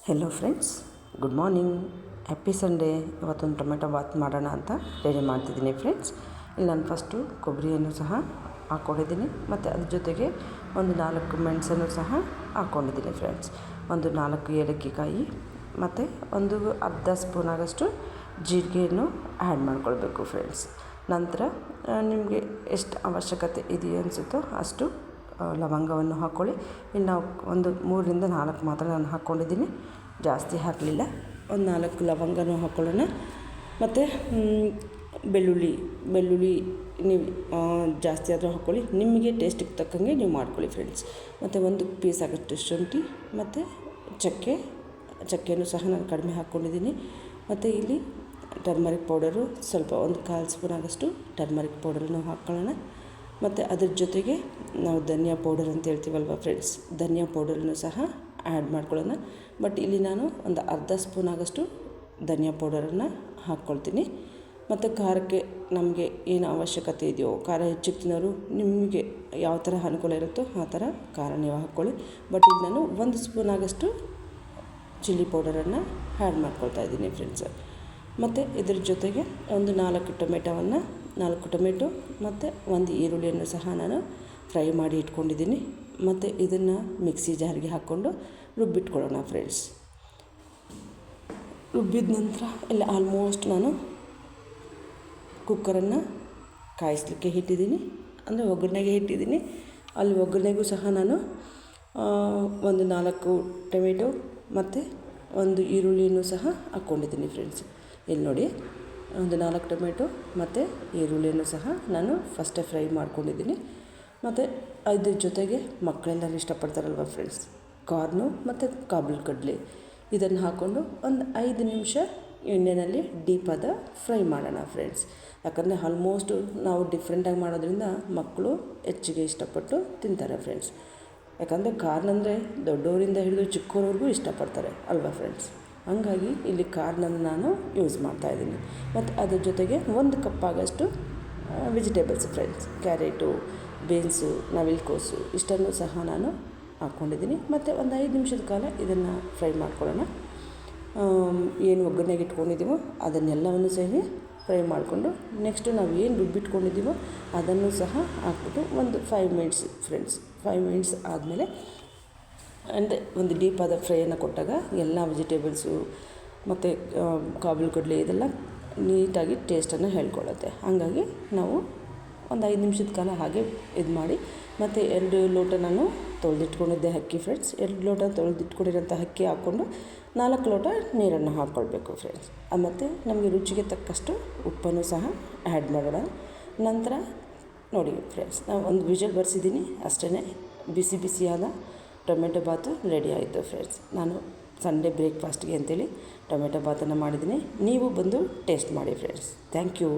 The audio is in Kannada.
Hello friends, good morning, happy Sunday. ಇವತ್ತೊಂದು ಟೊಮೆಟೊ ಬಾತ್ ಮಾಡೋಣ ಅಂತ ರೆಡಿ ಮಾಡ್ತಿದ್ದೀನಿ ಫ್ರೆಂಡ್ಸ್. ಇಲ್ಲಿ ನಾನು ಫಸ್ಟು ಕೊಬ್ಬರಿಯನ್ನು ಸಹ ಹಾಕ್ಕೊಂಡಿದ್ದೀನಿ ಮತ್ತು ಅದ್ರ ಜೊತೆಗೆ ಒಂದು 4 ಮೆಣಸನ್ನು ಸಹ ಹಾಕ್ಕೊಂಡಿದ್ದೀನಿ ಫ್ರೆಂಡ್ಸ್. ಒಂದು 4 ಏಲಕ್ಕಿ ಕಾಯಿ ಮತ್ತು ಒಂದು ಅರ್ಧ ಸ್ಪೂನಾಗಷ್ಟು ಜೀರಿಗೆಯನ್ನು ಆ್ಯಡ್ ಮಾಡ್ಕೊಳ್ಬೇಕು ಫ್ರೆಂಡ್ಸ್. ನಂತರ ನಿಮಗೆ ಎಷ್ಟು ಅವಶ್ಯಕತೆ ಇದೆಯೋ ಅನಿಸುತ್ತೋ ಅಷ್ಟು ಲವಂಗವನ್ನು ಹಾಕ್ಕೊಳ್ಳಿ. ಇಲ್ಲಿ ನಾವು ಒಂದು 3ರಿಂದ 4 ಮಾತ್ರ ನಾನು ಹಾಕ್ಕೊಂಡಿದ್ದೀನಿ, ಜಾಸ್ತಿ ಹಾಕಲಿಲ್ಲ. ಒಂದು 4 ಲವಂಗನೂ ಹಾಕ್ಕೊಳ್ಳೋಣ. ಮತ್ತು ಬೆಳ್ಳುಳ್ಳಿ ನೀವು ಜಾಸ್ತಿ ಆದರೂ ಹಾಕ್ಕೊಳ್ಳಿ, ನಿಮಗೆ ಟೇಸ್ಟಿಗೆ ತಕ್ಕಂಗೆ ನೀವು ಮಾಡ್ಕೊಳ್ಳಿ ಫ್ರೆಂಡ್ಸ್. ಮತ್ತು ಒಂದು ಪೀಸ್ ಆಗೋಷ್ಟು ಶುಂಠಿ ಮತ್ತು ಚಕ್ಕೆಯನ್ನು ಸಹ ನಾನು ಕಡಿಮೆ ಹಾಕ್ಕೊಂಡಿದ್ದೀನಿ. ಮತ್ತು ಇಲ್ಲಿ ಟರ್ಮರಿಕ್ ಪೌಡರು ಸ್ವಲ್ಪ ಒಂದು 1/4 ಸ್ಪೂನ್ ಆಗೋಷ್ಟು ಟರ್ಮರಿಕ್ ಪೌಡರನ್ನು ಹಾಕ್ಕೊಳ್ಳೋಣ. ಮತ್ತು ಅದ್ರ ಜೊತೆಗೆ ನಾವು ಧನಿಯಾ ಪೌಡರ್ ಅಂತ ಹೇಳ್ತೀವಲ್ವ ಫ್ರೆಂಡ್ಸ್, ಧನಿಯಾ ಪೌಡರನ್ನು ಸಹ ಆ್ಯಡ್ ಮಾಡ್ಕೊಳ್ಳೋಣ. ಬಟ್ ಇಲ್ಲಿ ನಾನು ಒಂದು ಅರ್ಧ ಸ್ಪೂನ್ ಆಗೋಷ್ಟು ಧನಿಯಾ ಪೌಡರನ್ನು ಹಾಕ್ಕೊಳ್ತೀನಿ. ಮತ್ತು ಖಾರಕ್ಕೆ ನಮಗೆ ಏನು ಅವಶ್ಯಕತೆ ಇದೆಯೋ, ಖಾರ ಹೆಚ್ಚಿಗೆ ತಿನ್ನೋರು ನಿಮಗೆ ಯಾವ ಥರ ಅನುಕೂಲ ಇರುತ್ತೋ ಆ ಥರ ಖಾರ ನೀವು ಹಾಕ್ಕೊಳ್ಳಿ. ಬಟ್ ಇಲ್ಲಿ ನಾನು 1 ಸ್ಪೂನ್ ಆಗೋಷ್ಟು ಚಿಲ್ಲಿ ಪೌಡರನ್ನು ಆ್ಯಡ್ ಮಾಡ್ಕೊಳ್ತಾ ಇದ್ದೀನಿ ಫ್ರೆಂಡ್ಸ್. ಮತ್ತು ಇದ್ರ ಜೊತೆಗೆ ಒಂದು 4 ಟೊಮೆಟೊ ಮತ್ತು ಒಂದು ಈರುಳ್ಳಿಯನ್ನು ಸಹ ನಾನು ಫ್ರೈ ಮಾಡಿ ಇಟ್ಕೊಂಡಿದ್ದೀನಿ. ಮತ್ತು ಇದನ್ನು ಮಿಕ್ಸಿ ಜಾರಿಗೆ ಹಾಕ್ಕೊಂಡು ರುಬ್ಬಿಟ್ಕೊಳ್ಳೋಣ ಫ್ರೆಂಡ್ಸ್. ರುಬ್ಬಿದ ನಂತರ ಇಲ್ಲಿ ಆಲ್ಮೋಸ್ಟ್ ನಾನು ಕುಕ್ಕರನ್ನು ಕಾಯಿಸಲಿಕ್ಕೆ ಇಟ್ಟಿದ್ದೀನಿ, ಅಂದರೆ ಒಗ್ಗರಣೆಗೆ ಇಟ್ಟಿದ್ದೀನಿ. ಅಲ್ಲಿ ಒಗ್ಗರಣೆಗೂ ಸಹ ನಾನು ಒಂದು 4 ಟೊಮೆಟೊ ಮತ್ತು ಒಂದು ಈರುಳ್ಳಿಯನ್ನು ಸಹ ಹಾಕ್ಕೊಂಡಿದ್ದೀನಿ ಫ್ರೆಂಡ್ಸ್. ಇಲ್ಲಿ ನೋಡಿ, ಒಂದು 4 ಟೊಮೆಟೊ ಮತ್ತು ಈರುಳ್ಳಿಯನ್ನು ಸಹ ನಾನು ಫಸ್ಟೇ ಫ್ರೈ ಮಾಡ್ಕೊಂಡಿದ್ದೀನಿ. ಮತ್ತು ಅದ್ರ ಜೊತೆಗೆ ಮಕ್ಕಳೆಲ್ಲರೂ ಇಷ್ಟಪಡ್ತಾರಲ್ವ ಫ್ರೆಂಡ್ಸ್, ಕಾರ್ನು ಮತ್ತು ಕಾಬೂಲ್ ಕಡಲೆ ಇದನ್ನು ಹಾಕ್ಕೊಂಡು ಒಂದು 5 ನಿಮಿಷ ಎಣ್ಣೆಯಲ್ಲಿ ಡೀಪಾದ ಫ್ರೈ ಮಾಡೋಣ ಫ್ರೆಂಡ್ಸ್. ಯಾಕಂದರೆ ಆಲ್ಮೋಸ್ಟು ನಾವು ಡಿಫ್ರೆಂಟಾಗಿ ಮಾಡೋದ್ರಿಂದ ಮಕ್ಕಳು ಹೆಚ್ಚಿಗೆ ಇಷ್ಟಪಟ್ಟು ತಿಂತಾರೆ ಫ್ರೆಂಡ್ಸ್. ಯಾಕಂದರೆ ಕಾರ್ನಂದರೆ ದೊಡ್ಡವರಿಂದ ಹಿಡಿದು ಚಿಕ್ಕವರವರೆಗೂ ಇಷ್ಟಪಡ್ತಾರೆ ಅಲ್ವಾ ಫ್ರೆಂಡ್ಸ್. ಹಾಗಾಗಿ ಇಲ್ಲಿ ಕಾರ್ನನ್ನು ನಾನು ಯೂಸ್ ಮಾಡ್ತಾಯಿದ್ದೀನಿ. ಮತ್ತು ಅದ್ರ ಜೊತೆಗೆ 1 ಕಪ್ ಆಗೋಷ್ಟು ವೆಜಿಟೇಬಲ್ಸ್ ಫ್ರೆಂಡ್ಸ್, ಕ್ಯಾರೆಟು, ಬೀನ್ಸು, ನವಿಲುಕೋಸು ಇಷ್ಟನ್ನು ಸಹ ನಾನು ಹಾಕ್ಕೊಂಡಿದ್ದೀನಿ. ಮತ್ತು ಒಂದು 5 ನಿಮಿಷದ ಕಾಲ ಇದನ್ನು ಫ್ರೈ ಮಾಡ್ಕೊಳ್ಳೋಣ. ಏನು ಒಗ್ಗರಣೆಗೆ ಇಟ್ಕೊಂಡಿದ್ದೀವೋ ಅದನ್ನೆಲ್ಲವನ್ನು ಸಹ ಫ್ರೈ ಮಾಡಿಕೊಂಡು ನೆಕ್ಸ್ಟು ನಾವು ಏನು ರುಬ್ಬಿಟ್ಕೊಂಡಿದ್ದೀವೋ ಅದನ್ನು ಸಹ ಹಾಕ್ಬಿಟ್ಟು ಒಂದು 5 ಮಿನಿಟ್ಸ್ ಫ್ರೆಂಡ್ಸ್. 5 ಮಿನಿಟ್ಸ್ ಆದಮೇಲೆ ಅಂದರೆ ಒಂದು ಡೀಪಾದ ಫ್ರೈಯನ್ನು ಕೊಟ್ಟಾಗ ಎಲ್ಲ ವೆಜಿಟೇಬಲ್ಸು ಮತ್ತು ಕಾಬೂಲ್ ಕಡಲೆ ಇದೆಲ್ಲ ನೀಟಾಗಿ ಟೇಸ್ಟನ್ನು ಹೇಳ್ಕೊಳ್ಳುತ್ತೆ. ಹಾಗಾಗಿ ನಾವು ಒಂದು 5 ನಿಮಿಷದ ಕಾಲ ಹಾಗೆ ಇದು ಮಾಡಿ. ಮತ್ತು 2 ಲೋಟ ನಾನು ತೊಳೆದಿಟ್ಕೊಂಡಿದ್ದೆ ಅಕ್ಕಿ ಫ್ರೆಂಡ್ಸ್. 2 ಲೋಟ ತೊಳೆದಿಟ್ಕೊಂಡಿರೋಂಥ ಅಕ್ಕಿ ಹಾಕ್ಕೊಂಡು 4 ಲೋಟ ನೀರನ್ನು ಹಾಕ್ಕೊಳ್ಬೇಕು ಫ್ರೆಂಡ್ಸ್. ಮತ್ತು ನಮಗೆ ರುಚಿಗೆ ತಕ್ಕಷ್ಟು ಉಪ್ಪನ್ನು ಸಹ ಆ್ಯಡ್ ಮಾಡೋಣ. ನಂತರ ನೋಡಿ ಫ್ರೆಂಡ್ಸ್, ನಾವು ಒಂದು ವಿಷಲ್ ಬರ್ಸಿದ್ದೀನಿ ಅಷ್ಟೇ. ಬಿಸಿಯಾದ ಟೊಮೆಟೊ ಬಾತು ರೆಡಿ ಆಯಿತು ಫ್ರೆಂಡ್ಸ್. ನಾನು ಸಂಡೇ ಬ್ರೇಕ್ಫಾಸ್ಟ್ಗೆ ಅಂತೇಳಿ ಟೊಮೆಟೊ ಬಾತನ್ನು ಮಾಡಿದ್ದೀನಿ. ನೀವು ಬಂದು ಟೇಸ್ಟ್ ಮಾಡಿ ಫ್ರೆಂಡ್ಸ್. Thank you.